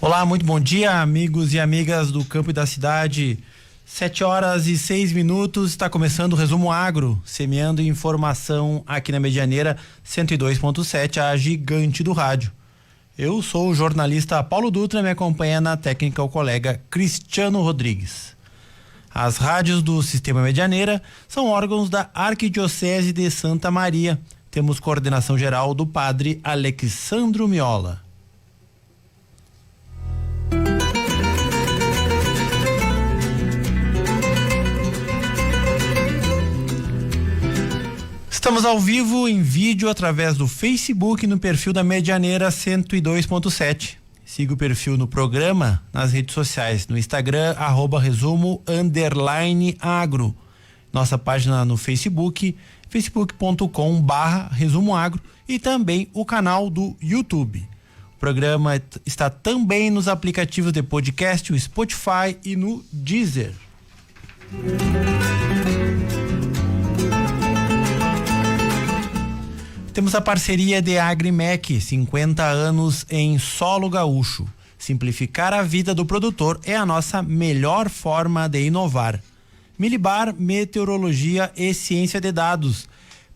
Olá, muito bom dia, amigos e amigas do campo e da cidade. 7h06, está começando o Resumo Agro, semeando informação aqui na Medianeira 102.7, a gigante do rádio. Eu sou o jornalista Paulo Dutra, me acompanha na técnica o colega Cristiano Rodrigues. As rádios do Sistema Medianeira são órgãos da Arquidiocese de Santa Maria. Temos coordenação geral do padre Alexandro Miola. Estamos ao vivo em vídeo através do Facebook no perfil da Medianeira 102.7. Siga o perfil no programa nas redes sociais, no Instagram, @resumo_agro. Nossa página no Facebook, facebook.com/resumoagro, e também o canal do YouTube. O programa está também nos aplicativos de podcast, o Spotify e no Deezer. Temos a parceria de Agrimec, 50 anos em solo gaúcho. Simplificar a vida do produtor é a nossa melhor forma de inovar. Milibar, meteorologia e ciência de dados.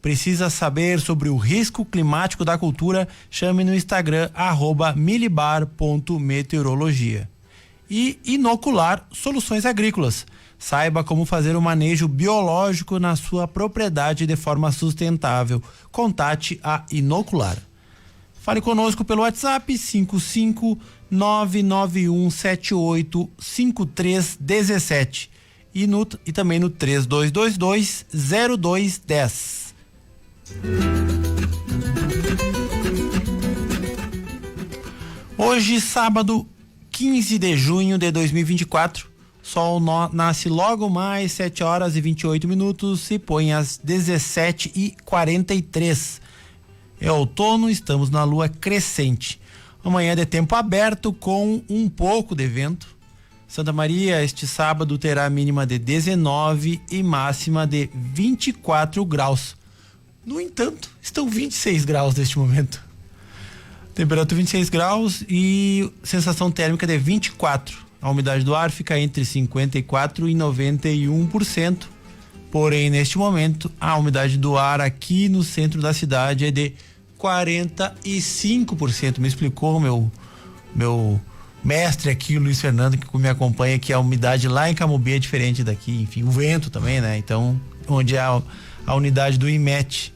Precisa saber sobre o risco climático da cultura? Chame no Instagram @milibar.meteorologia. E Inocular Soluções Agrícolas. Saiba como fazer o manejo biológico na sua propriedade de forma sustentável. Contate a Inocular. Fale conosco pelo WhatsApp 55991785317 e também no 3222-0210. Hoje, sábado, 15 de junho de 2024. Sol nasce logo mais 7h28 e põe às 17h43. É outono, estamos na lua crescente. Amanhã de tempo aberto com um pouco de vento. Santa Maria, este sábado, terá mínima de 19 e máxima de 24 graus. No entanto, estão 26 graus neste momento. Temperatura 26 graus e sensação térmica de 24. A umidade do ar fica entre 54% e 91%. Porém, neste momento, a umidade do ar aqui no centro da cidade é de 45%. Me explicou meu mestre aqui, o Luiz Fernando, que me acompanha, que a umidade lá em Camobi é diferente daqui. Enfim, o vento também, né? Então, onde é a unidade do IMET.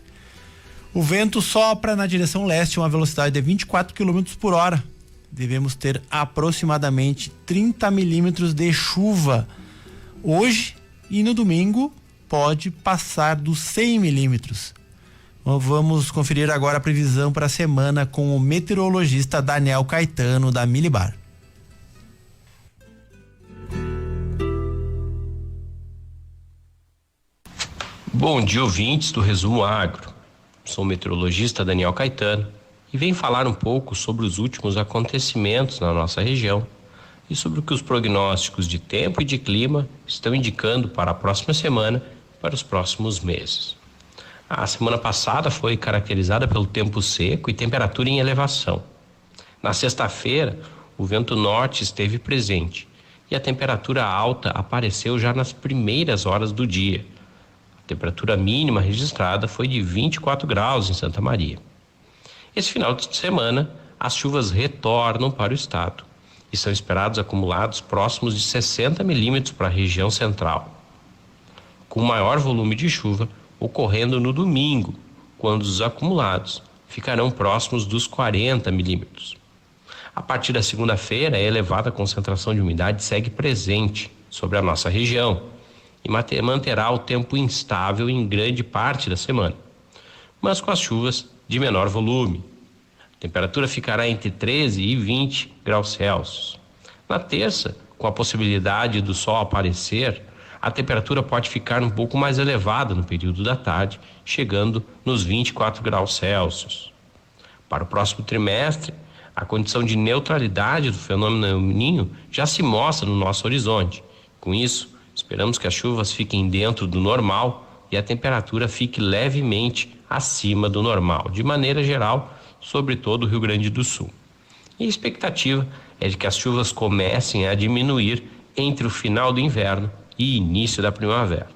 O vento sopra na direção leste, uma velocidade de 24 km por hora. Devemos ter aproximadamente 30 milímetros de chuva hoje, e no domingo pode passar dos 100 milímetros. Vamos conferir agora a previsão para a semana com o meteorologista Daniel Caetano, da Milibar. Bom dia, ouvintes do Resumo Agro. Sou o meteorologista Daniel Caetano e venho falar um pouco sobre os últimos acontecimentos na nossa região e sobre o que os prognósticos de tempo e de clima estão indicando para a próxima semana e para os próximos meses. A semana passada foi caracterizada pelo tempo seco e temperatura em elevação. Na sexta-feira, o vento norte esteve presente e a temperatura alta apareceu já nas primeiras horas do dia. A temperatura mínima registrada foi de 24 graus em Santa Maria. Esse final de semana, as chuvas retornam para o estado e são esperados acumulados próximos de 60 milímetros para a região central, com maior volume de chuva ocorrendo no domingo, quando os acumulados ficarão próximos dos 40 milímetros. A partir da segunda-feira, a elevada concentração de umidade segue presente sobre a nossa região e manterá o tempo instável em grande parte da semana, mas com as chuvas de menor volume. A temperatura ficará entre 13 e 20 graus Celsius. Na terça, com a possibilidade do sol aparecer, a temperatura pode ficar um pouco mais elevada no período da tarde, chegando nos 24 graus Celsius. Para o próximo trimestre, a condição de neutralidade do fenômeno El Niño já se mostra no nosso horizonte. Com isso, esperamos que as chuvas fiquem dentro do normal e a temperatura fique levemente acima do normal, de maneira geral, sobre todo o Rio Grande do Sul. E a expectativa é de que as chuvas comecem a diminuir entre o final do inverno e início da primavera,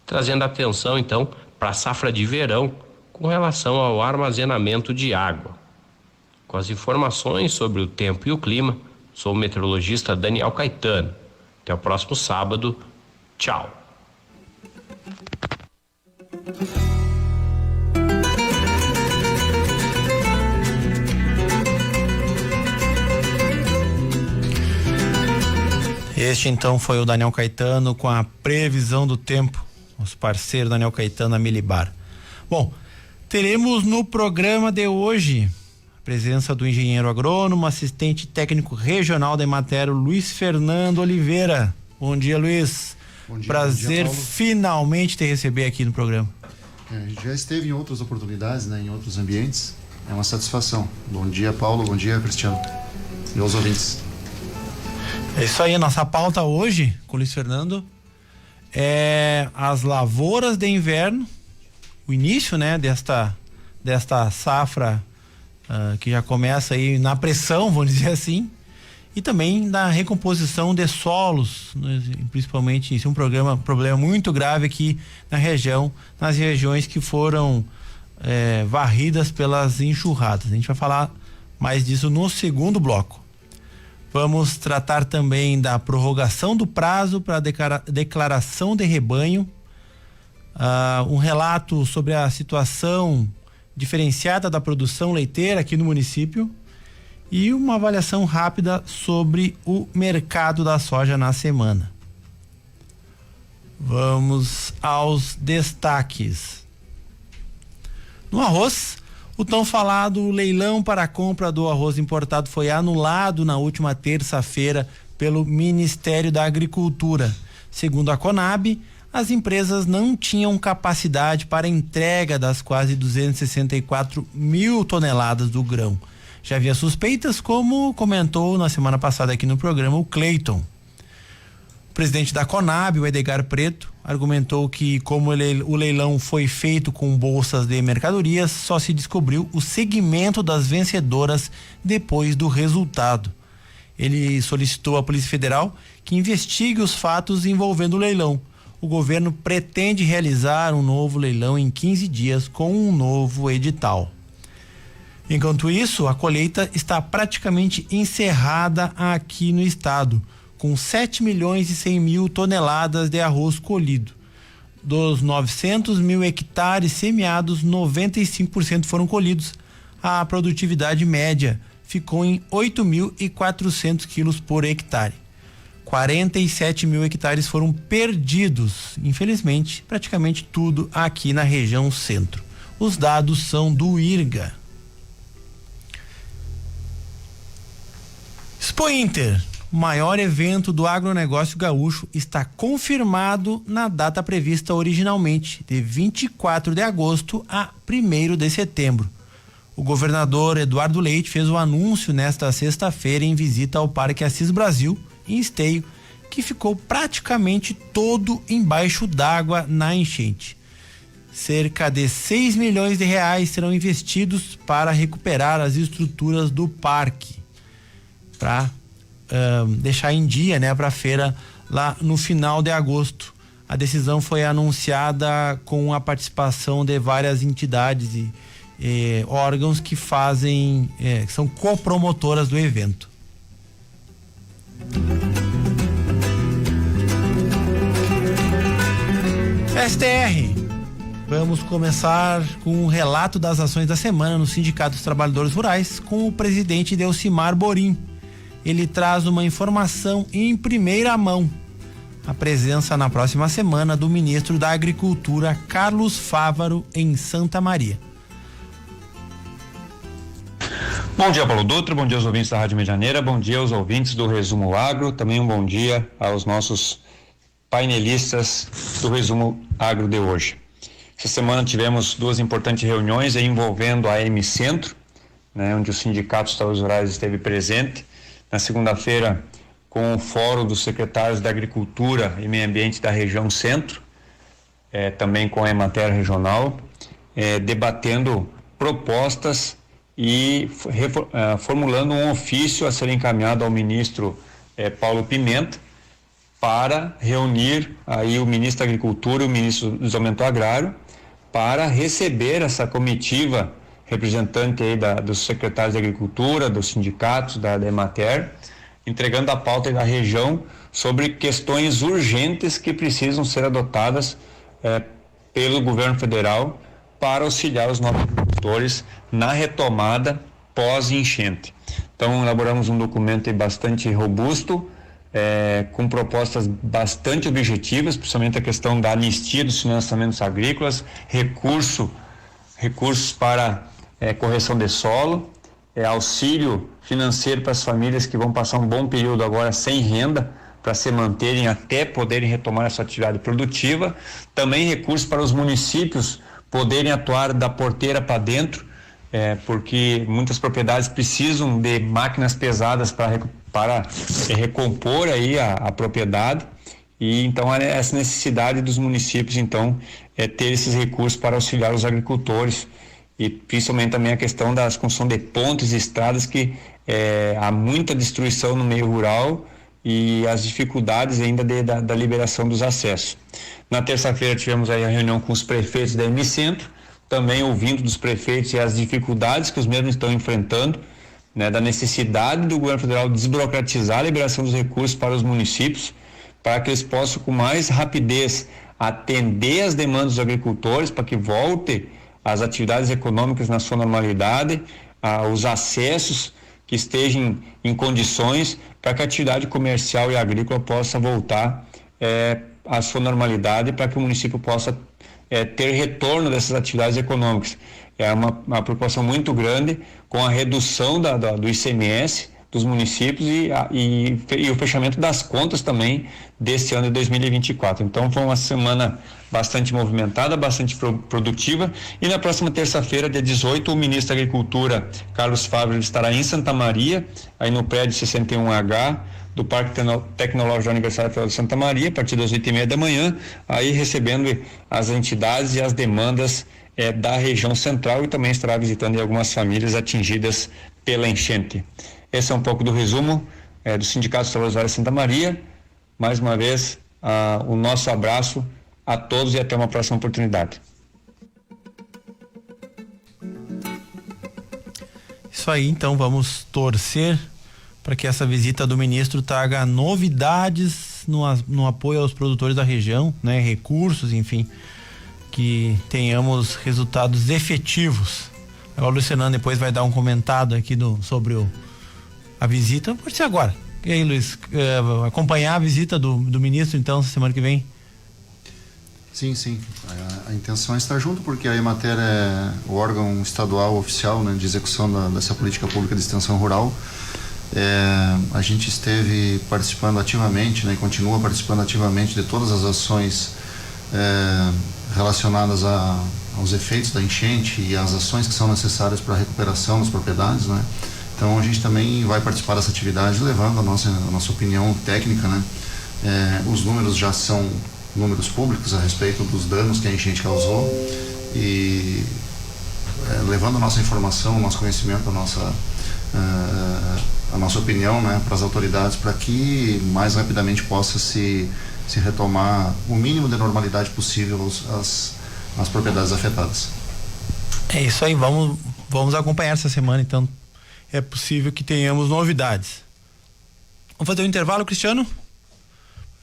trazendo atenção então para a safra de verão com relação ao armazenamento de água. Com as informações sobre o tempo e o clima, sou o meteorologista Daniel Caetano. Até o próximo sábado. Tchau. Este então foi o Daniel Caetano com a previsão do tempo, nosso parceiro Daniel Caetano, a Milibar. Bom, teremos no programa de hoje a presença do engenheiro agrônomo, assistente técnico regional da Emater, Luiz Fernando Oliveira. Bom dia, Luiz. Bom dia, prazer bom dia, finalmente te receber aqui no programa. Já esteve em outras oportunidades, né, em outros ambientes. É uma satisfação. Bom dia, Paulo. Bom dia, Cristiano. E aos ouvintes. É isso aí, a nossa pauta hoje, com o Luiz Fernando, é as lavouras de inverno, o início, né, desta safra que já começa aí na pressão, vamos dizer assim, e também da recomposição de solos, né, principalmente isso é um problema muito grave aqui na região, nas regiões que foram varridas pelas enxurradas. A gente vai falar mais disso no segundo bloco. Vamos tratar também da prorrogação do prazo para declaração de rebanho, um relato sobre a situação diferenciada da produção leiteira aqui no município e uma avaliação rápida sobre o mercado da soja na semana. Vamos aos destaques. No arroz, o tão falado leilão para a compra do arroz importado foi anulado na última terça-feira pelo Ministério da Agricultura. Segundo a Conab, as empresas não tinham capacidade para entrega das quase 264 mil toneladas do grão. Já havia suspeitas, como comentou na semana passada aqui no programa o Cleiton. O presidente da Conab, o Edgar Preto, argumentou que, como o leilão foi feito com bolsas de mercadorias, só se descobriu o segmento das vencedoras depois do resultado. Ele solicitou à Polícia Federal que investigue os fatos envolvendo o leilão. O governo pretende realizar um novo leilão em 15 dias com um novo edital. Enquanto isso, a colheita está praticamente encerrada aqui no estado, com 7 milhões e 100 mil toneladas de arroz colhido. Dos 900 mil hectares semeados, 95% foram colhidos. A produtividade média ficou em 8.400 quilos por hectare. 47 mil hectares foram perdidos, infelizmente, praticamente tudo aqui na região centro. Os dados são do IRGA. Expo Inter, o maior evento do agronegócio gaúcho, está confirmado na data prevista originalmente, de 24 de agosto a 1º de setembro. O governador Eduardo Leite fez o anúncio nesta sexta-feira em visita ao Parque Assis Brasil, em Esteio, que ficou praticamente todo embaixo d'água na enchente. Cerca de 6 milhões de reais serão investidos para recuperar as estruturas do parque, para deixar em dia, né, para a feira lá no final de agosto. A decisão foi anunciada com a participação de várias entidades e órgãos que que são copromotoras do evento. STR, vamos começar com um relato das ações da semana no Sindicato dos Trabalhadores Rurais com o presidente Delcimar Borim. Ele traz uma informação em primeira mão: a presença na próxima semana do ministro da Agricultura, Carlos Fávaro, em Santa Maria. Bom dia, Paulo Dutra, bom dia aos ouvintes da Rádio Medianeira, bom dia aos ouvintes do Resumo Agro, também um bom dia aos nossos painelistas do Resumo Agro de hoje. Essa semana tivemos duas importantes reuniões envolvendo a AM Centro, né, onde o Sindicato dos Trabalhadores Rurais esteve presente. Na segunda-feira, com o Fórum dos Secretários da Agricultura e Meio Ambiente da região Centro, também com a Emater Regional, debatendo propostas e formulando um ofício a ser encaminhado ao ministro Paulo Pimenta, para reunir aí o ministro da Agricultura e o ministro do Desenvolvimento Agrário para receber essa comitiva representante aí dos secretários de Agricultura, dos sindicatos, da Emater, entregando a pauta da região sobre questões urgentes que precisam ser adotadas pelo governo federal para auxiliar os nossos agricultores na retomada pós-enchente. Então, elaboramos um documento bastante robusto, com propostas bastante objetivas, principalmente a questão da anistia dos financiamentos agrícolas, recursos para correção de solo, auxílio financeiro para as famílias que vão passar um bom período agora sem renda, para se manterem até poderem retomar essa atividade produtiva, também recursos para os municípios poderem atuar da porteira para dentro, porque muitas propriedades precisam de máquinas pesadas para recompor aí a propriedade, e então essa necessidade dos municípios então ter esses recursos para auxiliar os agricultores, e principalmente também a questão da construção de pontes e estradas, que há muita destruição no meio rural e as dificuldades ainda da liberação dos acessos. Na terça-feira tivemos aí a reunião com os prefeitos da Emicentro, também ouvindo dos prefeitos e as dificuldades que os mesmos estão enfrentando, da necessidade do governo federal desburocratizar a liberação dos recursos para os municípios, para que eles possam com mais rapidez atender as demandas dos agricultores, para que volte as atividades econômicas na sua normalidade, os acessos que estejam em condições para que a atividade comercial e agrícola possa voltar à sua normalidade, para que o município possa ter retorno dessas atividades econômicas. É uma preocupação muito grande com a redução do ICMS dos municípios e o fechamento das contas também desse ano de 2024. Então foi uma semana bastante movimentada, bastante produtiva, e na próxima terça-feira, dia 18, o ministro da Agricultura, Carlos Fávero, estará em Santa Maria, aí no prédio 61H do Parque Tecnológico da Universidade Federal de Santa Maria, a partir das 8h30 da manhã, aí recebendo as entidades e as demandas da região central, e também estará visitando algumas famílias atingidas pela enchente. Esse é um pouco do resumo do Sindicato dos Trabalhadores de Santa Maria. Mais uma vez, o nosso abraço a todos e até uma próxima oportunidade. Isso aí, então vamos torcer para que essa visita do ministro traga novidades no apoio aos produtores da região, recursos, enfim, que tenhamos resultados efetivos. Agora o Luciano depois vai dar um comentado aqui sobre a visita, pode ser agora. E aí, Luiz, acompanhar a visita do ministro, então, semana que vem? Sim. A intenção é estar junto, porque a Emater é o órgão estadual oficial, de execução dessa política pública de extensão rural. A gente esteve participando ativamente, e continua participando ativamente de todas as ações relacionadas aos efeitos da enchente e as ações que são necessárias para a recuperação das propriedades, Então a gente também vai participar dessa atividade, levando a nossa opinião técnica, Os números já são números públicos a respeito dos danos que a enchente causou, e levando a nossa informação, o nosso conhecimento, a nossa opinião, para as autoridades, para que mais rapidamente possa se retomar o mínimo de normalidade possível às propriedades afetadas. É isso aí, vamos acompanhar essa semana, então é possível que tenhamos novidades. Vamos fazer um intervalo, Cristiano?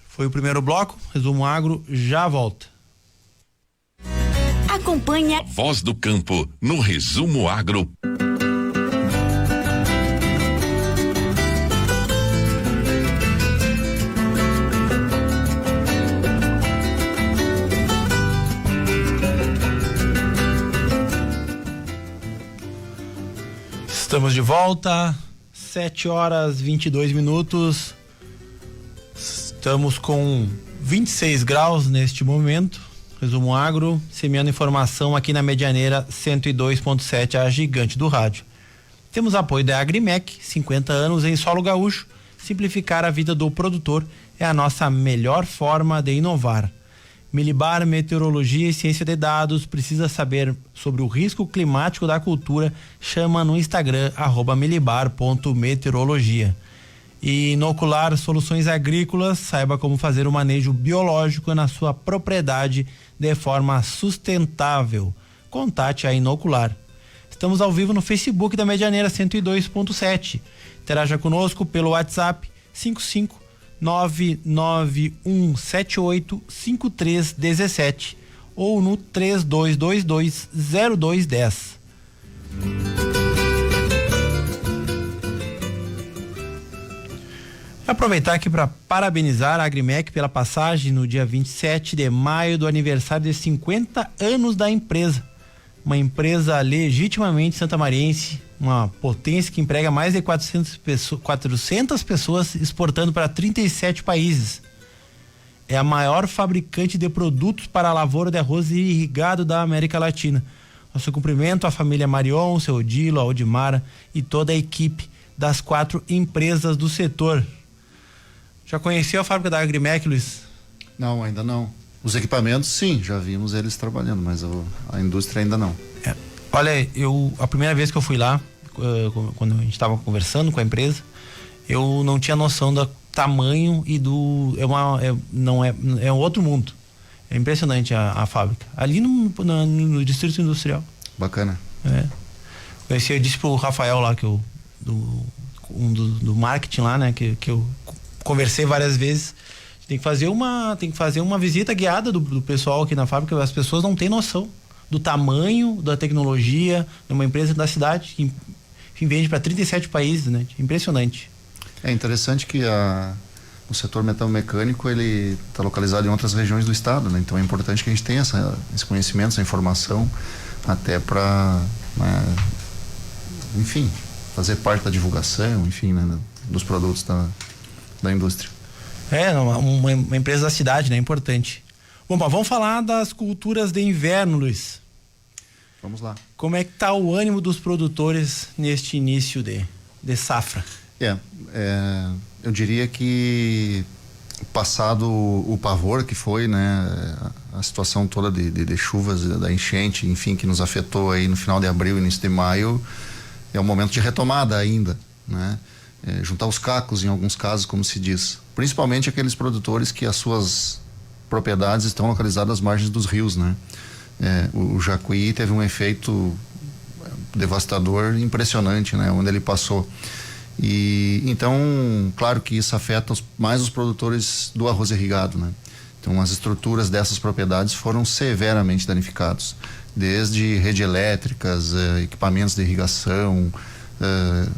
Foi o primeiro bloco, Resumo Agro já volta. Acompanhe Voz do Campo no Resumo Agro. Estamos de volta, 7h22. Estamos com 26 graus neste momento. Resumo Agro, semeando informação aqui na Medianeira 102.7, a gigante do rádio. Temos apoio da Agrimec, 50 anos em solo gaúcho. Simplificar a vida do produtor é a nossa melhor forma de inovar. Milibar Meteorologia e Ciência de Dados. Precisa saber sobre o risco climático da cultura? Chama no Instagram @milibar.meteorologia. E Inocular Soluções Agrícolas, saiba como fazer o manejo biológico na sua propriedade de forma sustentável. Contate a Inocular. Estamos ao vivo no Facebook da Medianeira 102.7. Interaja conosco pelo WhatsApp 55991785317 ou no 32220210. Aproveitar aqui para parabenizar a Agrimec pela passagem no dia 27 de maio do aniversário de 50 anos da empresa. Uma empresa legitimamente santamariense, uma potência que emprega mais de 400 pessoas, exportando para 37 países. É a maior fabricante de produtos para a lavoura de arroz irrigado da América Latina. Nosso cumprimento à família Marion, seu Odilo, a Odimara e toda a equipe das 4 empresas do setor. Já conheceu a fábrica da Agrimec, Luiz? Não, ainda não. Os equipamentos, sim, já vimos eles trabalhando, mas a indústria ainda não. Olha, a primeira vez que eu fui lá, quando a gente estava conversando com a empresa, eu não tinha noção do tamanho e é um outro mundo. É impressionante a fábrica. Ali no Distrito Industrial. Bacana. Eu disse pro Rafael lá, do marketing lá, né, que eu conversei várias vezes. Tem que fazer uma visita guiada do pessoal aqui na fábrica. As pessoas não têm noção do tamanho da tecnologia de uma empresa da cidade que vende para 37 países, né? Impressionante. É interessante que o setor metalmecânico ele está localizado em outras regiões do estado, né? Então é importante que a gente tenha esse conhecimento, essa informação, até para, né, enfim, fazer parte da divulgação, enfim, né, dos produtos da indústria. Uma empresa da cidade, né? Importante. Bom, vamos falar das culturas de inverno, Luiz. Vamos lá. Como é que tá o ânimo dos produtores neste início de safra? Eu diria que passado o pavor que foi, né, a situação toda de chuvas, da enchente, enfim, que nos afetou aí no final de abril e início de maio, é um momento de retomada ainda, né? Juntar os cacos em alguns casos, como se diz, principalmente aqueles produtores que as suas propriedades estão localizadas às margens dos rios, né? O Jacuí teve um efeito devastador impressionante, né? Onde ele passou. E então, claro que isso afeta mais os produtores do arroz irrigado, né? Então as estruturas dessas propriedades foram severamente danificadas, desde rede elétricas, equipamentos de irrigação,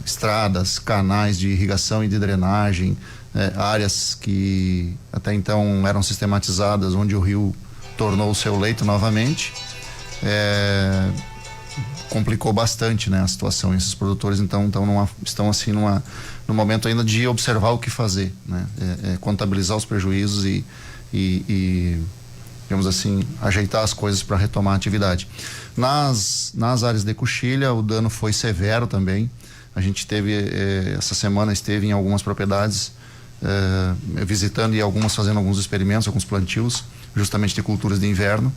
estradas, canais de irrigação e de drenagem, áreas que até então eram sistematizadas, onde o rio tornou o seu leito novamente, complicou bastante, né, a situação. Esses produtores então estão assim no momento ainda de observar o que fazer, né, contabilizar os prejuízos e digamos assim, ajeitar as coisas para retomar a atividade. Nas áreas de Coxilha, o dano foi severo também. A gente essa semana esteve em algumas propriedades visitando e algumas fazendo alguns experimentos, alguns plantios, justamente de culturas de inverno,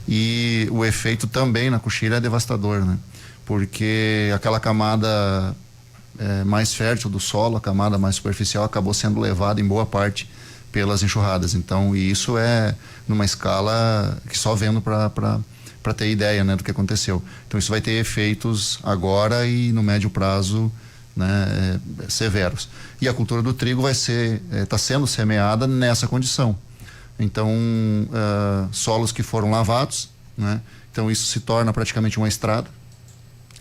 e o efeito também na Coxilha é devastador, né? Porque aquela camada mais fértil do solo, a camada mais superficial, acabou sendo levada em boa parte pelas enxurradas. Então, e isso é numa escala que só vendo para ter ideia, né, do que aconteceu. Então isso vai ter efeitos agora e no médio prazo, né, severos. E a cultura do trigo está sendo semeada nessa condição. Então solos que foram lavados, né, então isso se torna praticamente uma estrada.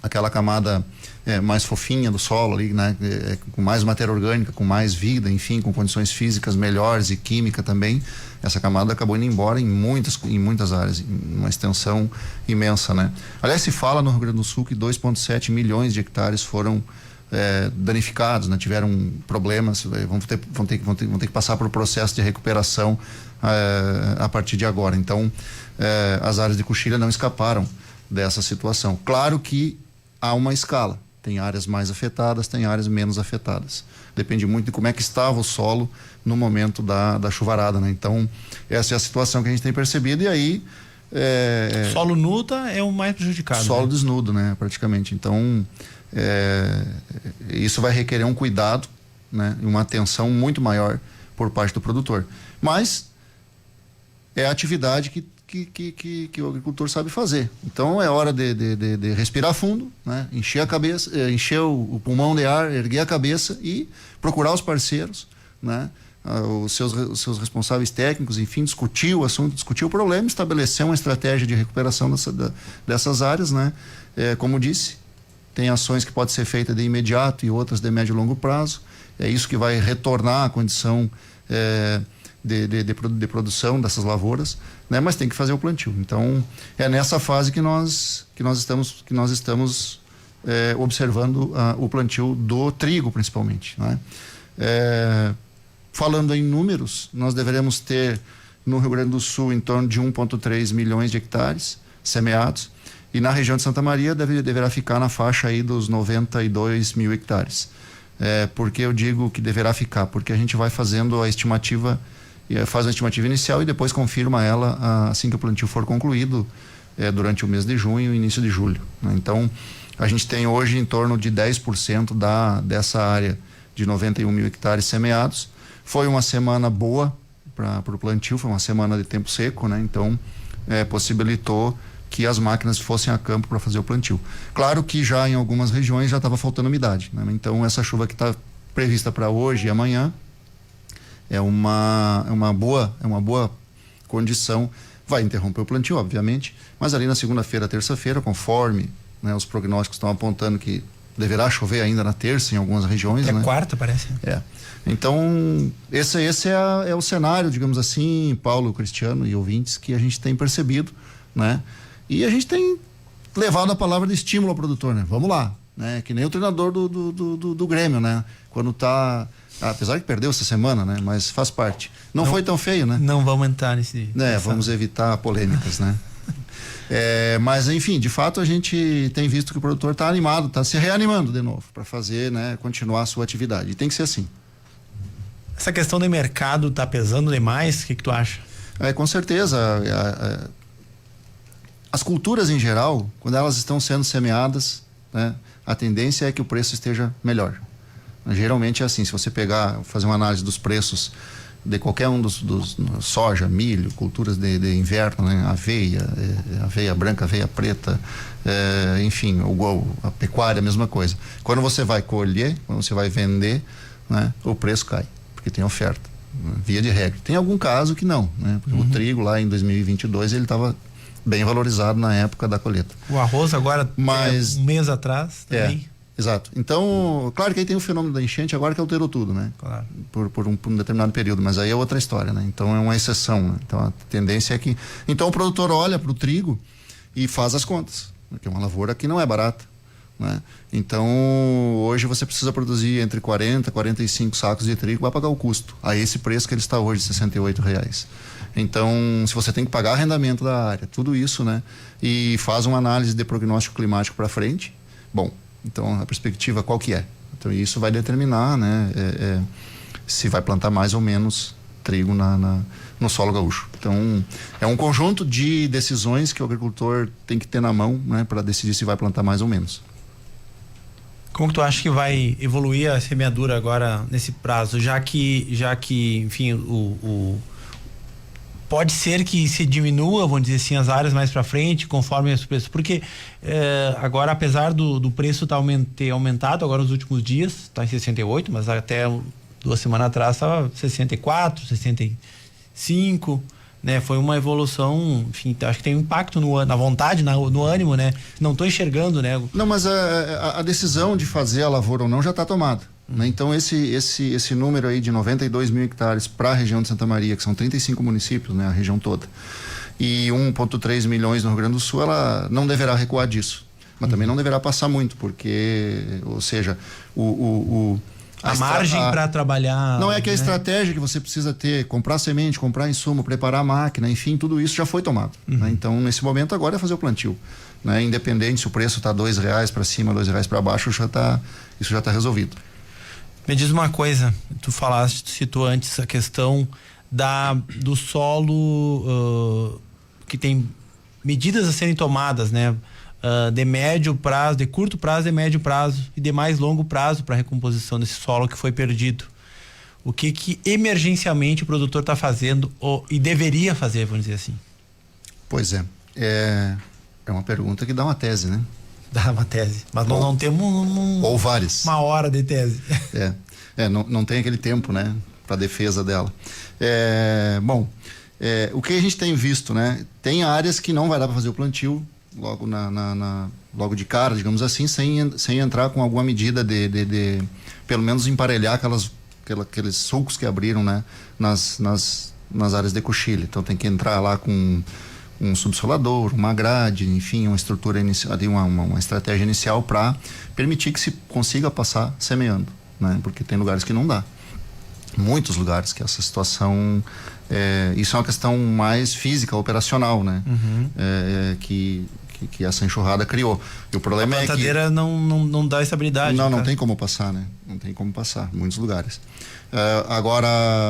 Aquela camada mais fofinha do solo ali, né, com mais matéria orgânica, com mais vida, enfim, com condições físicas melhores e química também, essa camada acabou indo embora em muitas áreas, em uma extensão imensa, né? Aliás, se fala no Rio Grande do Sul que 2,7 milhões de hectares foram danificados, né? Tiveram problemas, vão ter que passar por um processo de recuperação a partir de agora. Então, as áreas de Coxilha não escaparam dessa situação. Claro que há uma escala, Tem áreas mais afetadas, tem áreas menos afetadas. Depende muito de como é que estava o solo no momento da chuvarada, né? Então, essa é a situação que a gente tem percebido, e aí... Solo nu é o mais prejudicado. Solo, né? desnudo, né? Praticamente. Então, isso vai requerer um cuidado, né? E uma atenção muito maior por parte do produtor. Mas é a atividade que o agricultor sabe fazer. Então é hora de respirar fundo, né? Encher a cabeça, encher o pulmão de ar, erguer a cabeça e procurar os parceiros, né? Os seus responsáveis técnicos, enfim, discutir o assunto, discutir o problema, estabelecer uma estratégia de recuperação dessas áreas, né? Como disse, tem ações que podem ser feitas de imediato e outras de médio e longo prazo. É isso que vai retornar a condição de produção dessas lavouras, né? Mas tem que fazer o plantio. Então é nessa fase que nós estamos observando o plantio do trigo, principalmente, né? Falando em números, nós deveremos ter no Rio Grande do Sul em torno de 1,3 milhões de hectares semeados, e na região de Santa Maria deverá ficar na faixa aí dos 92 mil hectares. Por que eu digo que deverá ficar? Porque a gente vai fazendo a estimativa, faz uma estimativa inicial e depois confirma ela assim que o plantio for concluído, durante o mês de junho e início de julho, né? Então, a gente tem hoje em torno de 10% dessa área de 91 mil hectares semeados. Foi uma semana boa para o plantio, foi uma semana de tempo seco, né? Então, possibilitou que as máquinas fossem a campo para fazer o plantio. Claro que já em algumas regiões já estava faltando umidade, né? Então, essa chuva que está prevista para hoje e amanhã é uma boa condição. Vai interromper o plantio, obviamente, mas ali na segunda-feira, terça-feira, conforme, né, os prognósticos estão apontando que deverá chover ainda na terça em algumas regiões, Até né? quarta, parece. Então, esse é o cenário, digamos assim, Paulo, Cristiano e ouvintes, que a gente tem percebido, né? E a gente tem levado a palavra de estímulo ao produtor, né? Vamos lá, né? Que nem o treinador do Grêmio, né? Quando tá... Apesar que perdeu essa semana, né? Mas faz parte. Não foi tão feio, né? Não vamos entrar nesse... Vamos evitar polêmicas, né? Mas, enfim, de fato a gente tem visto que o produtor está animado, está se reanimando de novo para fazer, né? Continuar a sua atividade. E tem que ser assim. Essa questão do mercado está pesando demais? O que tu acha? Com certeza. As culturas em geral, quando elas estão sendo semeadas, né? A tendência é que o preço esteja melhor. Geralmente é assim, se você fazer uma análise dos preços de qualquer um dos soja, milho, culturas de inverno, né? Aveia branca, aveia preta, enfim, a pecuária, a mesma coisa. Quando você vai colher, quando você vai vender, né? O preço cai, porque tem oferta, né? Via de regra. Tem algum caso que não, né? O trigo lá em 2022 ele estava bem valorizado na época da colheita. O arroz agora, mas um mês atrás também. Exato. Então, claro que aí tem o fenômeno da enchente agora que alterou tudo, né? Claro. Por um determinado período, mas aí é outra história, né? Então é uma exceção, né? Então a tendência é que... Então o produtor olha para o trigo e faz as contas, porque é uma lavoura que não é barata, né? Então hoje você precisa produzir entre 40 e 45 sacos de trigo para pagar o custo, a esse preço que ele está hoje, R$68. Então, se você tem que pagar arrendamento da área, tudo isso, né? E faz uma análise de prognóstico climático para frente, bom... Então, a perspectiva qual que é? Então, isso vai determinar, né, se vai plantar mais ou menos trigo no solo gaúcho. Então, é um conjunto de decisões que o agricultor tem que ter na mão, né, para decidir se vai plantar mais ou menos. Como que tu acha que vai evoluir a semeadura agora nesse prazo, já que enfim, pode ser que se diminua, vamos dizer assim, as áreas mais para frente, conforme os preços, porque agora, apesar do preço ter aumentado agora nos últimos dias, está em 68, mas até 2 semanas atrás estava 64, 65, né? Foi uma evolução, enfim, acho que tem um impacto na vontade, no ânimo, né? Não estou enxergando, né? Não, mas a decisão de fazer a lavoura ou não já está tomada. Né? Então esse número aí de 92 mil hectares para a região de Santa Maria, que são 35 municípios, né? A região toda, e 1,3 milhões no Rio Grande do Sul, ela não deverá recuar disso, mas também não deverá passar muito, porque, ou seja, A margem para trabalhar. Não é que a né? estratégia que você precisa ter, comprar semente, comprar insumo, preparar a máquina, enfim, tudo isso já foi tomado. Né? Então, nesse momento agora é fazer o plantio. Né? Independente se o preço está R$2 para cima, R$2 para baixo, isso já está resolvido. Me diz uma coisa, tu citou antes a questão do solo, que tem medidas a serem tomadas, né? De médio prazo, de curto prazo, de médio prazo e de mais longo prazo para a recomposição desse solo que foi perdido. O que emergencialmente o produtor está fazendo e deveria fazer, vamos dizer assim? Pois é. É uma pergunta que dá uma tese, né? Dá uma tese. Mas nós não temos ou várias. Uma hora de tese. Não tem aquele tempo, né? Para defesa dela. O que a gente tem visto, né? Tem áreas que não vai dar para fazer o plantio logo logo de cara, digamos assim, sem entrar com alguma medida de pelo menos emparelhar aqueles sulcos que abriram, né? Nas áreas de coxilha. Então tem que entrar lá com um subsolador, uma grade, enfim, uma estrutura inicial, uma estratégia inicial para permitir que se consiga passar semeando, né? Porque tem lugares que não dá. Muitos lugares que essa situação, isso é uma questão mais física, operacional, né? Que essa enxurrada criou. E o problema a plantadeira não dá estabilidade. Não tem como passar, né? Não tem como passar, em muitos lugares. Agora,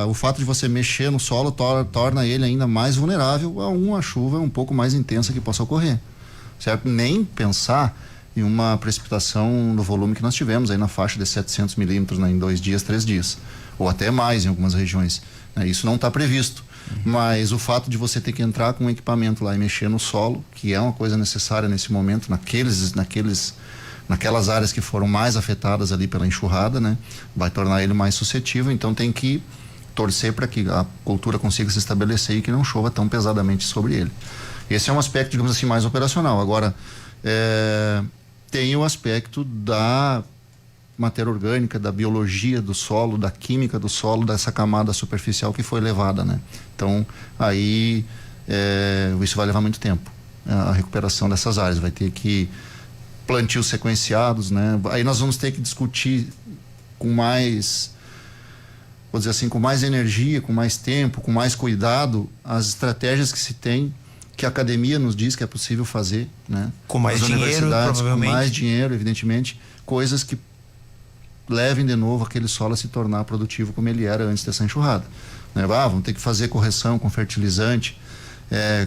o fato de você mexer no solo torna ele ainda mais vulnerável a uma chuva um pouco mais intensa que possa ocorrer, certo? Nem pensar em uma precipitação no volume que nós tivemos aí na faixa de 700 milímetros, né, em 2 dias, 3 dias, ou até mais em algumas regiões, né? Isso não está previsto. Mas o fato de você ter que entrar com um equipamento lá e mexer no solo, que é uma coisa necessária nesse momento, naquelas áreas que foram mais afetadas ali pela enxurrada, né? Vai tornar ele mais suscetível, então tem que torcer para que a cultura consiga se estabelecer e que não chova tão pesadamente sobre ele. Esse é um aspecto, digamos assim, mais operacional. Agora, tem o aspecto da matéria orgânica, da biologia do solo, da química do solo, dessa camada superficial que foi levada, né? Então, aí isso vai levar muito tempo, a recuperação dessas áreas. Vai ter que plantios sequenciados, né? Aí nós vamos ter que discutir com mais, vou dizer assim, com mais energia, com mais tempo, com mais cuidado, as estratégias que se tem, que a academia nos diz que é possível fazer, né? Com mais dinheiro, provavelmente. Com mais dinheiro, evidentemente, coisas que levem de novo aquele solo a se tornar produtivo como ele era antes dessa enxurrada, né? Vamos ter que fazer correção com fertilizante,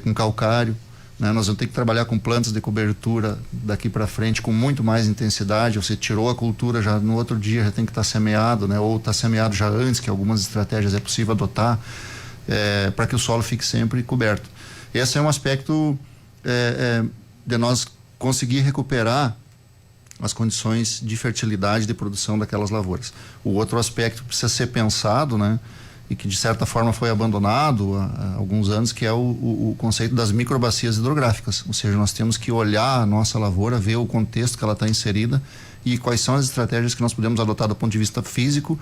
com calcário, né? Nós vamos ter que trabalhar com plantas de cobertura daqui para frente com muito mais intensidade. Você tirou a cultura, já no outro dia já tem que estar semeado, né? Ou está semeado já antes, que algumas estratégias é possível adotar, para que o solo fique sempre coberto. Esse é um aspecto de nós conseguir recuperar as condições de fertilidade, de produção daquelas lavouras. O outro aspecto que precisa ser pensado, né, e que de certa forma foi abandonado há alguns anos, que é o conceito das microbacias hidrográficas. Ou seja, nós temos que olhar a nossa lavoura, ver o contexto que ela está inserida e quais são as estratégias que nós podemos adotar do ponto de vista físico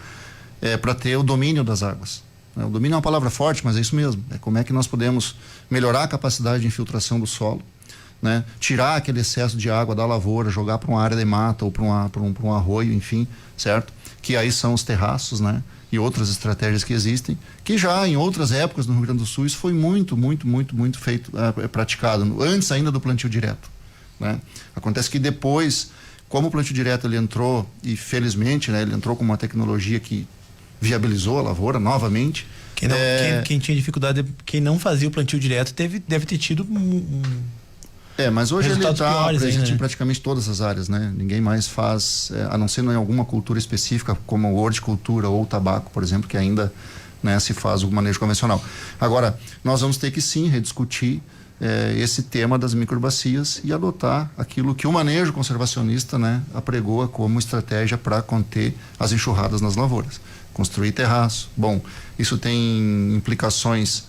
para ter o domínio das águas. O domínio é uma palavra forte, mas é isso mesmo. É como é que nós podemos melhorar a capacidade de infiltração do solo, né? Tirar aquele excesso de água da lavoura, jogar para uma área de mata ou para um arroio, enfim, certo? Que aí são os terraços, né? E outras estratégias que existem, que já em outras épocas no Rio Grande do Sul isso foi muito feito, praticado, antes ainda do plantio direto, né? Acontece que depois, como o plantio direto ele entrou, e felizmente, né, ele entrou com uma tecnologia que viabilizou a lavoura novamente. Quem tinha dificuldade, quem não fazia o plantio direto deve ter tido mas hoje ele está presente, né? em praticamente todas as áreas, né? Ninguém mais faz, a não ser em alguma cultura específica, como horticultura ou tabaco, por exemplo, que ainda, né, se faz o manejo convencional. Agora, nós vamos ter que sim rediscutir esse tema das microbacias e adotar aquilo que o manejo conservacionista, né, apregoa como estratégia para conter as enxurradas nas lavouras. Construir terraço. Bom, isso tem implicações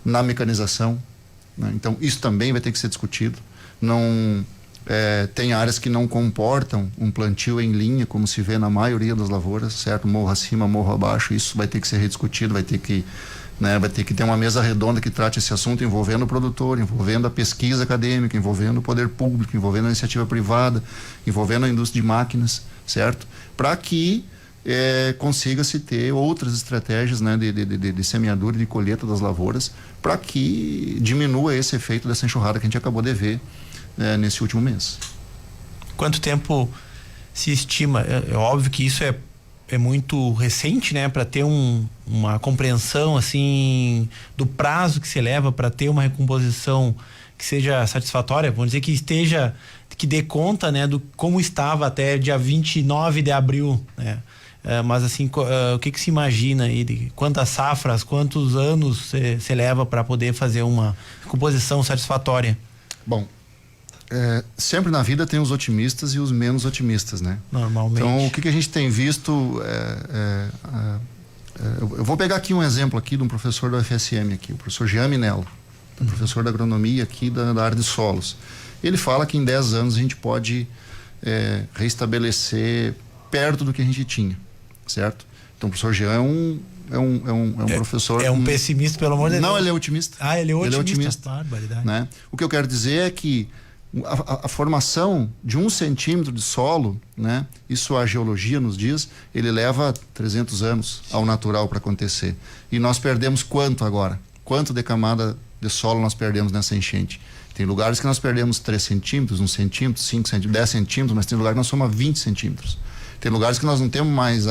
na mecanização, né? Então isso também vai ter que ser discutido. Não tem áreas que não comportam um plantio em linha, como se vê na maioria das lavouras, certo? Morro acima, morro abaixo. Isso vai ter que ser rediscutido, vai ter que ter uma mesa redonda que trate esse assunto, envolvendo o produtor, envolvendo a pesquisa acadêmica, envolvendo o poder público, envolvendo a iniciativa privada, envolvendo a indústria de máquinas, certo? Para que consiga-se ter outras estratégias, né, de semeadura e de colheita das lavouras, para que diminua esse efeito dessa enxurrada que a gente acabou de ver nesse último mês. Quanto tempo se estima? É óbvio que isso é muito recente, né, para ter uma compreensão assim do prazo que se leva para ter uma recomposição que seja satisfatória, vamos dizer que dê conta, né, do como estava até dia 29 de abril, né? Mas assim, o que se imagina aí de quantas safras, quantos anos se leva para poder fazer uma recomposição satisfatória? Bom, sempre na vida tem os otimistas e os menos otimistas, né? Normalmente. Então, o que a gente tem visto eu vou pegar aqui um exemplo aqui de um professor da UFSM aqui, o professor Jean Minello, professor da agronomia aqui da área de solos. Ele fala que em 10 anos a gente pode reestabelecer perto do que a gente tinha, certo? Então o professor Jean é um professor... É um pessimista, pelo amor de Deus. Não, ele é otimista. Ele é otimista. Ele é otimista. Barbaridade. Né? O que eu quero dizer é que a formação de 1 centímetro de solo, né? Isso a geologia nos diz, ele leva 300 anos ao natural para acontecer. E nós perdemos quanto agora? Quanto de camada de solo nós perdemos nessa enchente? Tem lugares que nós perdemos 3 centímetros, 1 centímetro, 5 centímetros, 10 centímetros, mas tem lugares que nós somos a 20 centímetros. Tem lugares que nós não temos mais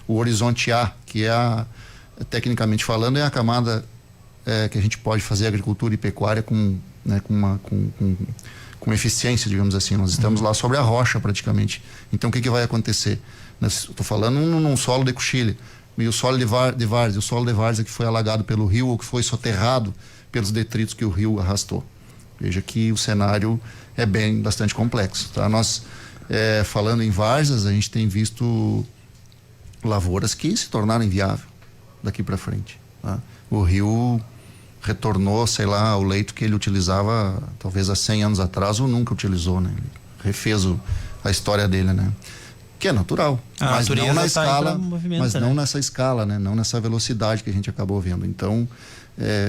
o horizonte A, que tecnicamente falando, é a camada que a gente pode fazer agricultura e pecuária com eficiência, digamos assim. Nós estamos lá sobre a rocha praticamente. Então o que vai acontecer? Estou falando num solo de coxilha. E o solo de várzea, o solo de várzea que foi alagado pelo rio ou que foi soterrado pelos detritos que o rio arrastou. Veja que o cenário é bastante complexo, tá? Nós, falando em várzeas, a gente tem visto lavouras que se tornaram inviáveis daqui para frente, tá? O rio retornou, sei lá, o leito que ele utilizava talvez há 100 anos atrás ou nunca utilizou, né? Ele refez a história dele, né? Que é natural, mas não na escala, não nessa escala, né? Não nessa velocidade que a gente acabou vendo. Então,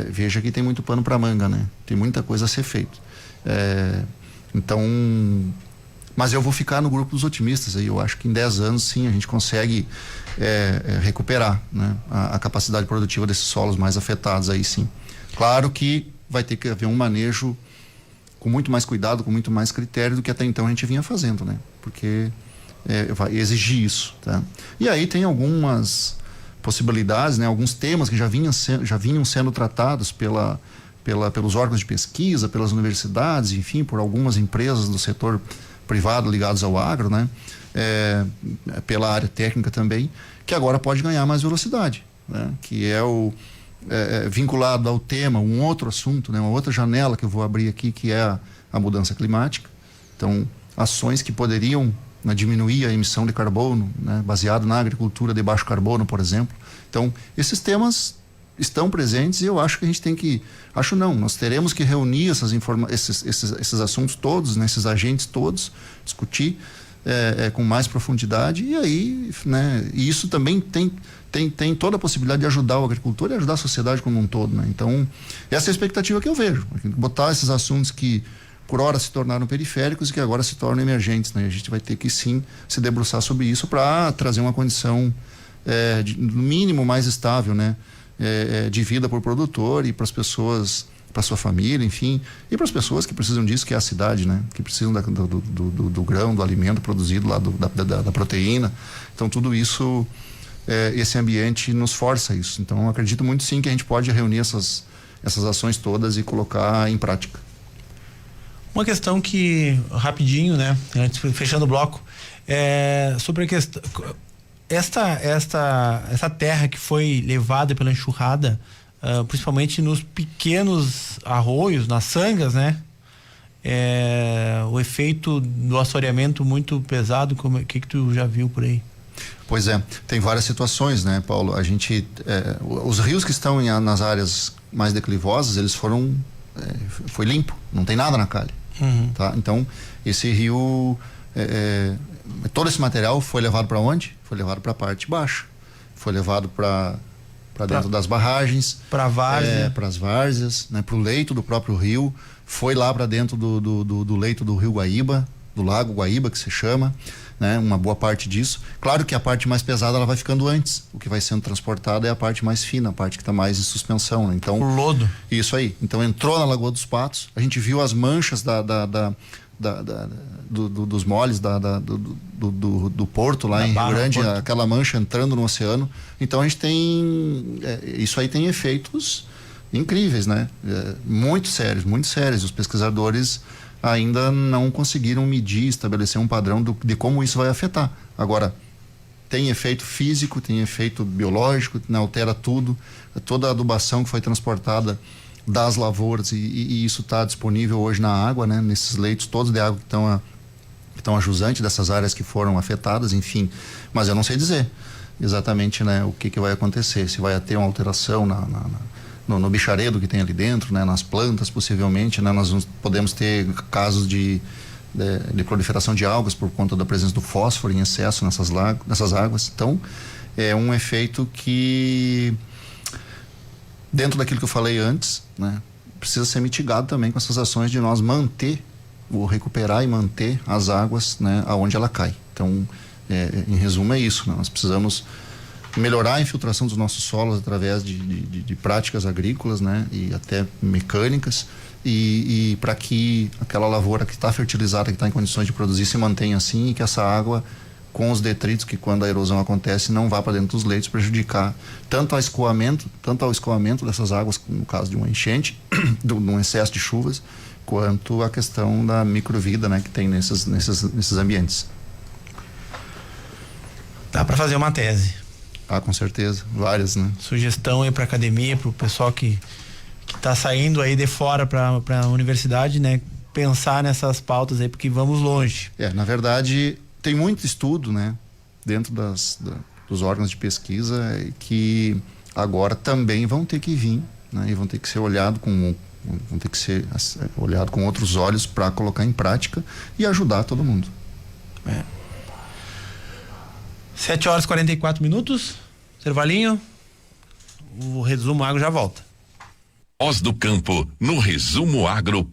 veja que tem muito pano para manga, né? Tem muita coisa a ser feito. Então, mas eu vou ficar no grupo dos otimistas aí. Eu acho que em 10 anos, sim, a gente consegue recuperar, né, a capacidade produtiva desses solos mais afetados aí, sim. Claro que vai ter que haver um manejo com muito mais cuidado, com muito mais critério do que até então a gente vinha fazendo, né? Porque vai exigir isso, tá? E aí tem algumas possibilidades, né? Alguns temas que já vinham sendo tratados pelos órgãos de pesquisa, pelas universidades, enfim, por algumas empresas do setor privado ligados ao agro, né? Pela área técnica também, que agora pode ganhar mais velocidade, né? Que vinculado ao tema, um outro assunto, né? Uma outra janela que eu vou abrir aqui, que é a mudança climática. Então, ações que poderiam, né, diminuir a emissão de carbono, né, baseado na agricultura de baixo carbono, por exemplo. Então, esses temas estão presentes e eu acho que a gente tem que... nós teremos que reunir esses assuntos todos, né, esses agentes todos, discutir com mais profundidade e aí, né, e isso também tem toda a possibilidade de ajudar o agricultor e ajudar a sociedade como um todo, né? Então, essa é a expectativa que eu vejo, botar esses assuntos que por hora se tornaram periféricos e que agora se tornam emergentes, né? A gente vai ter que sim se debruçar sobre isso para trazer uma condição no mínimo mais estável, né? De vida para o produtor e para as pessoas, para sua família, enfim, e para as pessoas que precisam disso, que é a cidade, né? Que precisam do grão, do alimento produzido lá, da proteína. Então tudo isso, esse ambiente nos força isso. Então eu acredito muito sim que a gente pode reunir essas ações todas e colocar em prática. Uma questão que, rapidinho, né, antes, fechando o bloco, sobre a questão, essa terra que foi levada pela enxurrada, principalmente nos pequenos arroios, nas sangas, né, o efeito do assoreamento muito pesado, o que tu já viu por aí? Pois tem várias situações, né, Paulo? A gente, os rios que estão nas áreas mais declivosas, eles foi limpo, não tem nada na calha. Uhum. Tá? Então, esse rio, todo esse material foi levado para onde? Foi levado para a parte baixa. Foi levado para dentro das barragens, para as várzeas, né? Para o leito do próprio rio. Foi lá para dentro do leito do rio Guaíba, do lago Guaíba, que se chama, né? Uma boa parte disso. Claro que a parte mais pesada ela vai ficando antes. O que vai sendo transportado é a parte mais fina, a parte que está mais em suspensão, né? Então, o lodo. Isso aí. Então entrou na Lagoa dos Patos, a gente viu as manchas dos moles do porto lá em Rio Grande, aquela mancha entrando no oceano. Então a gente tem isso aí tem efeitos incríveis, né? Muito sérios. Os pesquisadores ainda não conseguiram medir, estabelecer um padrão de como isso vai afetar. Agora, tem efeito físico, tem efeito biológico, né? Altera tudo, toda a adubação que foi transportada das lavouras e isso está disponível hoje na água, né? Nesses leitos todos de água que estão a jusante dessas áreas que foram afetadas, enfim. Mas eu não sei dizer exatamente, né, o que vai acontecer, se vai ter uma alteração no bicharedo que tem ali dentro, né, nas plantas possivelmente, né, nós podemos ter casos de proliferação de algas por conta da presença do fósforo em excesso nessas águas. Então é um efeito que, dentro daquilo que eu falei antes, né, precisa ser mitigado também com essas ações de nós recuperar e manter as águas, né, aonde ela cai. Então, em resumo é isso, né? Nós precisamos melhorar a infiltração dos nossos solos através de práticas agrícolas, né, e até mecânicas, e para que aquela lavoura que está fertilizada, que está em condições de produzir, se mantenha assim, e que essa água, com os detritos que quando a erosão acontece não vá para dentro dos leitos, prejudicar tanto ao escoamento dessas águas, no caso de uma enchente, de um excesso de chuvas, quanto a questão da microvida, né, que tem nesses ambientes. Dá para fazer uma tese. Ah, com certeza, várias, né? Sugestão aí para academia, para o pessoal que tá saindo aí de fora para a universidade, né, pensar nessas pautas aí, porque vamos longe. Na verdade, tem muito estudo, né, dentro dos órgãos de pesquisa que agora também vão ter que vir, né, e vão ter que ser olhado com outros olhos para colocar em prática e ajudar todo mundo. 7h44, intervalinho, o Resumo Agro já volta. Voz do Campo, no Resumo Agro.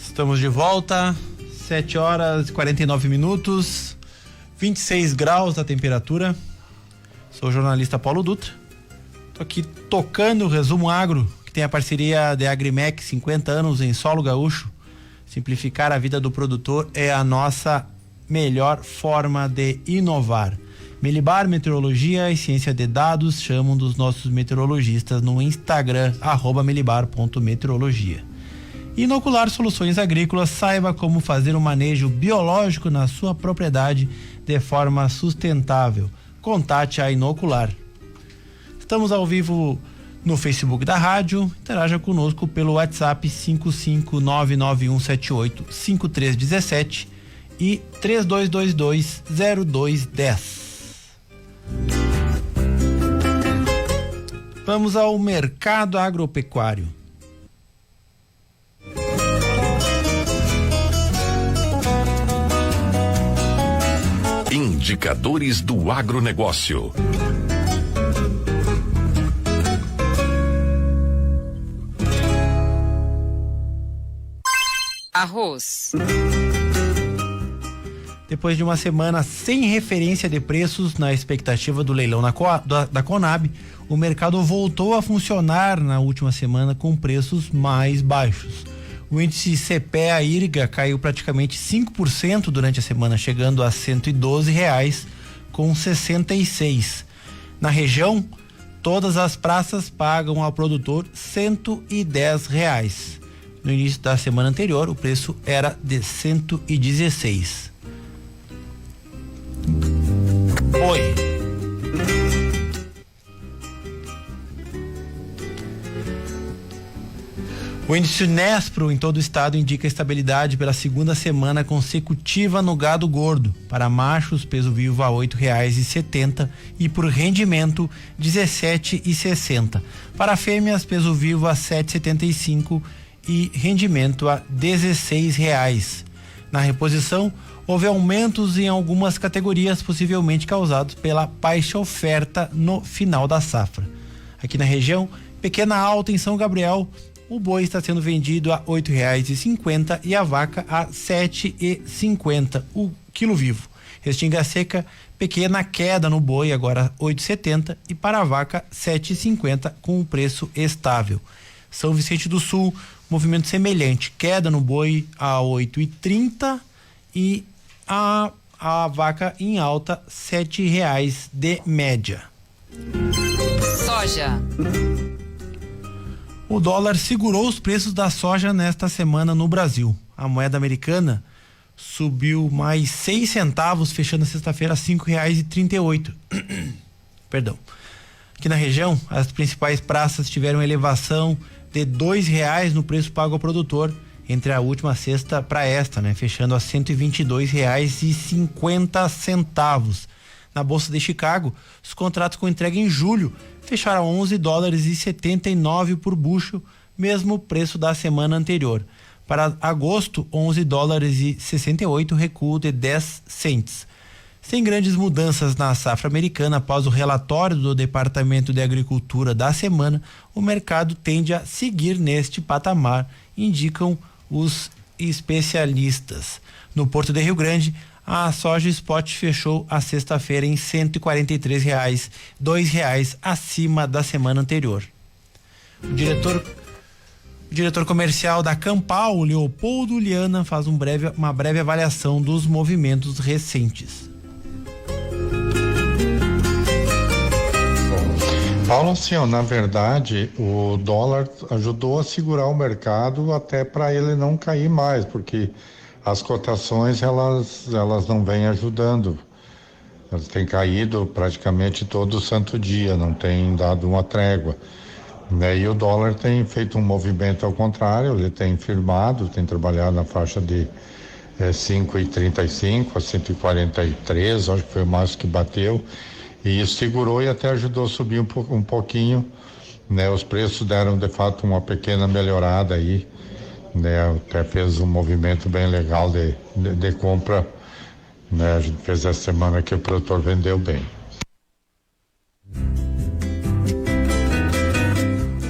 Estamos de volta, 7h49, 26 graus a temperatura. Sou o jornalista Paulo Dutra. Tô aqui tocando o Resumo Agro, que tem a parceria de Agrimec, 50 anos em solo gaúcho. Simplificar a vida do produtor é a nossa melhor forma de inovar. Melibar Meteorologia e Ciência de Dados, chamam dos nossos meteorologistas no Instagram, @melibar.meteorologia. Inocular Soluções Agrícolas, saiba como fazer um manejo biológico na sua propriedade de forma sustentável. Contate a Inocular. Estamos ao vivo no Facebook da rádio, interaja conosco pelo WhatsApp 55991785317 e 32220210. Vamos ao mercado agropecuário. Indicadores do agronegócio. Arroz. Depois de uma semana sem referência de preços na expectativa do leilão da Conab, o mercado voltou a funcionar na última semana com preços mais baixos. O índice CPEA-IRGA caiu praticamente 5% durante a semana, chegando a R$ 112,66. Na região, todas as praças pagam ao produtor R$ 110. No início da semana anterior, o preço era de R$ 116. Oi. O índice Nespro em todo o estado indica estabilidade pela segunda semana consecutiva no gado gordo. Para machos, peso vivo a R$ 8,70 e por rendimento R$ 17,60. Para fêmeas, peso vivo a R$ 7,75 e rendimento a R$ 16. Na reposição, houve aumentos em algumas categorias, possivelmente causados pela baixa oferta no final da safra. Aqui na região, pequena alta em São Gabriel, o boi está sendo vendido a R$ 8,50 e a vaca a R$ 7,50 o quilo vivo. Restinga seca, pequena queda no boi, agora R$ 8,70 e para a vaca R$ 7,50 com um preço estável. São Vicente do Sul, movimento semelhante, queda no boi a R$ 8,30 e a vaca em alta R$ 7,00 de média. Soja. O dólar segurou os preços da soja nesta semana no Brasil. A moeda americana subiu mais 6 centavos, fechando a sexta-feira a R$ 5,38. Perdão. Aqui na região, as principais praças tiveram elevação de R$ 2,00 no preço pago ao produtor entre a última sexta para esta, fechando a R$ 122,50. Na Bolsa de Chicago, os contratos com entrega em julho fecharam a $11,79 por bushel, mesmo preço da semana anterior. Para agosto, $11,68, recuo de 10 cents. Sem grandes mudanças na safra americana após o relatório do Departamento de Agricultura da semana, o mercado tende a seguir neste patamar, indicam os especialistas. No Porto de Rio Grande, a soja spot fechou a sexta-feira em R$ 143,00, R$ 2,00 acima da semana anterior. O diretor comercial da Campal, Leopoldo Liana, faz uma breve avaliação dos movimentos recentes. Paulo, assim, na verdade, o dólar ajudou a segurar o mercado até para ele não cair mais, porque as cotações elas não vêm ajudando. Elas têm caído praticamente todo santo dia, não tem dado uma trégua. E o dólar tem feito um movimento ao contrário, ele tem firmado, tem trabalhado na faixa de 5,35 a 143, acho que foi o máximo que bateu, e isso segurou e até ajudou a subir um pouquinho, os preços deram de fato uma pequena melhorada aí, até fez um movimento bem legal de compra, a gente fez essa semana que o produtor vendeu bem.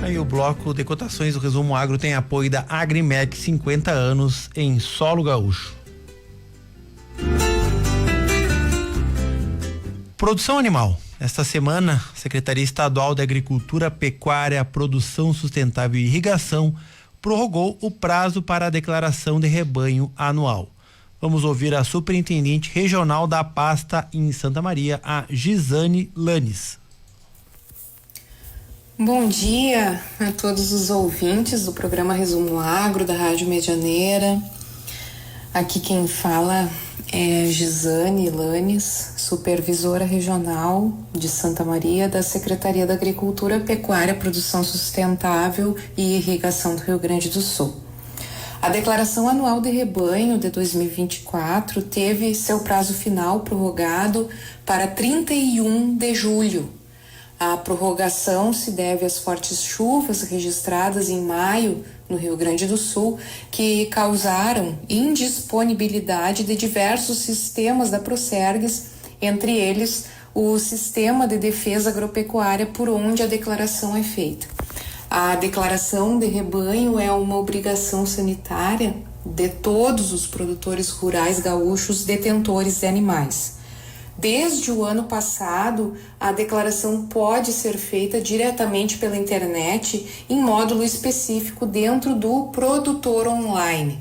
Aí o bloco de cotações do Resumo Agro tem apoio da Agrimec, 50 anos em solo gaúcho. Produção animal. Esta semana, a Secretaria Estadual de Agricultura, Pecuária, Produção Sustentável e Irrigação prorrogou o prazo para a declaração de rebanho anual. Vamos ouvir a superintendente regional da pasta em Santa Maria, a Gisane Lanes. Bom dia a todos os ouvintes do programa Resumo Agro da Rádio Medianeira. Aqui quem fala é Gisane Lanes, supervisora regional de Santa Maria da Secretaria da Agricultura, Pecuária, Produção Sustentável e Irrigação do Rio Grande do Sul. A declaração anual de rebanho de 2024 teve seu prazo final prorrogado para 31 de julho. A prorrogação se deve às fortes chuvas registradas em maio no Rio Grande do Sul, que causaram indisponibilidade de diversos sistemas da Procergues, entre eles o Sistema de Defesa Agropecuária, por onde a declaração é feita. A declaração de rebanho é uma obrigação sanitária de todos os produtores rurais gaúchos detentores de animais. Desde o ano passado, a declaração pode ser feita diretamente pela internet em módulo específico dentro do Produtor Online.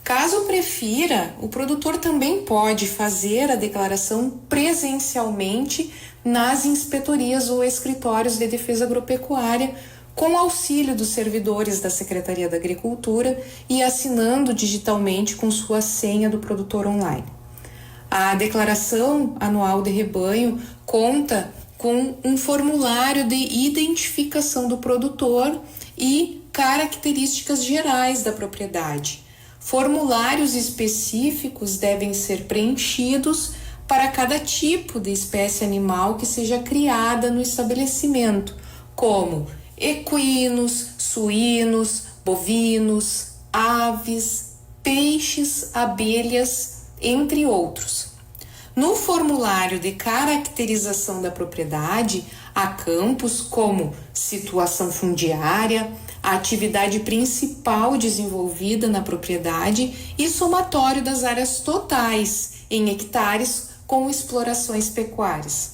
Caso prefira, o produtor também pode fazer a declaração presencialmente nas inspetorias ou escritórios de defesa agropecuária, com auxílio dos servidores da Secretaria da Agricultura e assinando digitalmente com sua senha do Produtor Online. A declaração anual de rebanho conta com um formulário de identificação do produtor e características gerais da propriedade. Formulários específicos devem ser preenchidos para cada tipo de espécie animal que seja criada no estabelecimento, como equinos, suínos, bovinos, aves, peixes, abelhas, entre outros. No formulário de caracterização da propriedade, há campos como situação fundiária, a atividade principal desenvolvida na propriedade e somatório das áreas totais em hectares com explorações pecuárias.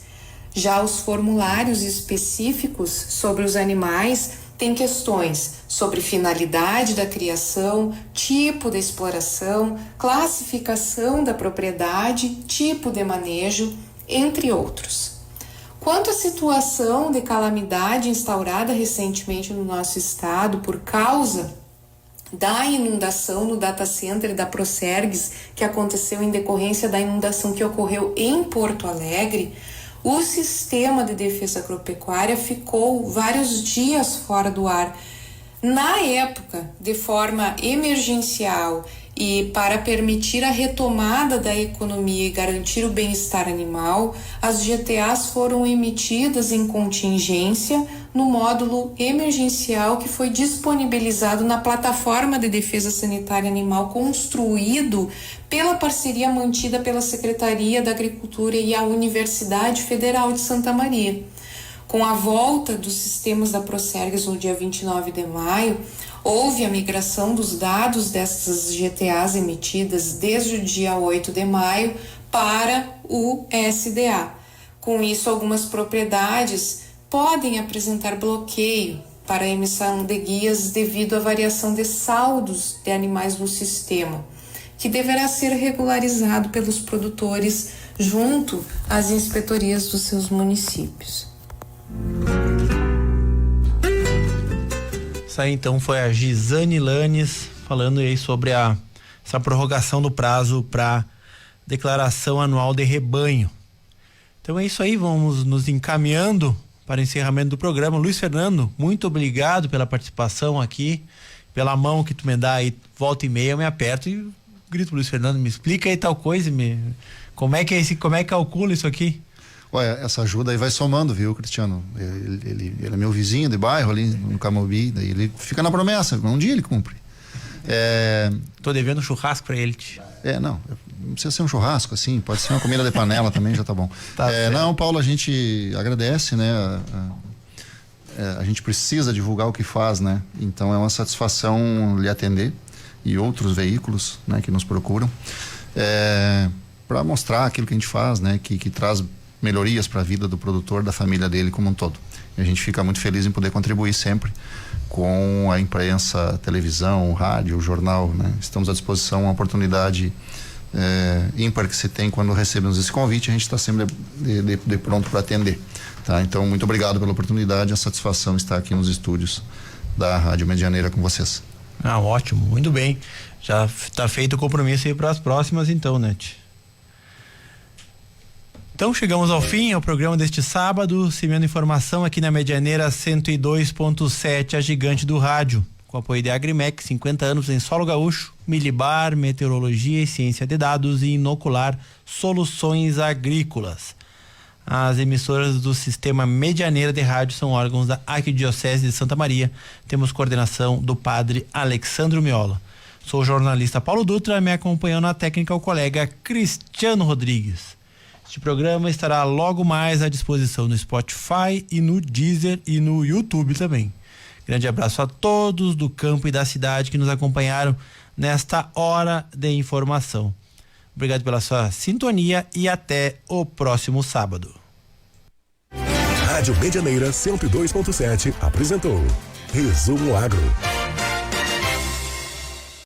Já os formulários específicos sobre os animais têm questões sobre finalidade da criação, tipo de exploração, classificação da propriedade, tipo de manejo, entre outros. Quanto à situação de calamidade instaurada recentemente no nosso estado por causa da inundação no data center da Procergs, que aconteceu em decorrência da inundação que ocorreu em Porto Alegre, o sistema de defesa agropecuária ficou vários dias fora do ar. Na época, de forma emergencial e para permitir a retomada da economia e garantir o bem-estar animal, as GTAs foram emitidas em contingência no módulo emergencial que foi disponibilizado na plataforma de defesa sanitária animal construído pela parceria mantida pela Secretaria da Agricultura e a Universidade Federal de Santa Maria. Com a volta dos sistemas da Procergs no dia 29 de maio, houve a migração dos dados dessas GTAs emitidas desde o dia 8 de maio para o SDA. Com isso, algumas propriedades podem apresentar bloqueio para a emissão de guias devido à variação de saldos de animais no sistema, que deverá ser regularizado pelos produtores junto às inspetorias dos seus municípios. Isso aí então foi a Gisane Lanes falando aí sobre essa prorrogação do prazo para declaração anual de rebanho. Então é isso aí, vamos nos encaminhando para o encerramento do programa. Luiz Fernando, muito obrigado pela participação aqui, pela mão que tu me dá aí, volta e meia eu me aperto e grito, Luiz Fernando, me explica aí tal coisa, como é que calcula isso aqui? Olha, essa ajuda aí vai somando, viu, Cristiano? Ele é meu vizinho de bairro ali no Camobi, daí ele fica na promessa, um dia ele cumpre. Tô devendo um churrasco pra ele. Não precisa ser um churrasco, assim, pode ser uma comida de panela também, já tá bom. Não, Paulo, a gente agradece, né? A gente precisa divulgar o que faz, né? Então é uma satisfação lhe atender e outros veículos, né, que nos procuram, para mostrar aquilo que a gente faz, né? Que traz melhorias para a vida do produtor, da família dele como um todo. E a gente fica muito feliz em poder contribuir sempre com a imprensa, televisão, rádio, jornal, né? Estamos à disposição, uma oportunidade ímpar que se tem quando recebemos esse convite, a gente está sempre de pronto para atender, tá? Então, muito obrigado pela oportunidade, a satisfação estar aqui nos estúdios da Rádio Medianeira com vocês. Ótimo, muito bem. Já está feito o compromisso aí para as próximas então, né? Então chegamos ao fim, ao programa deste sábado, recebendo informação aqui na Medianeira 102.7, a gigante do rádio, com apoio de Agrimec, 50 anos em solo gaúcho, Milibar, meteorologia e ciência de dados e Inocular Soluções Agrícolas. As emissoras do Sistema Medianeira de Rádio são órgãos da Arquidiocese de Santa Maria. Temos coordenação do padre Alexandro Miola. Sou o jornalista Paulo Dutra, me acompanhando na técnica o colega Cristiano Rodrigues. Este programa estará logo mais à disposição no Spotify e no Deezer e no YouTube também. Grande abraço a todos do campo e da cidade que nos acompanharam nesta hora de informação. Obrigado pela sua sintonia e até o próximo sábado. Rádio Medianeira 102.7 apresentou Resumo Agro.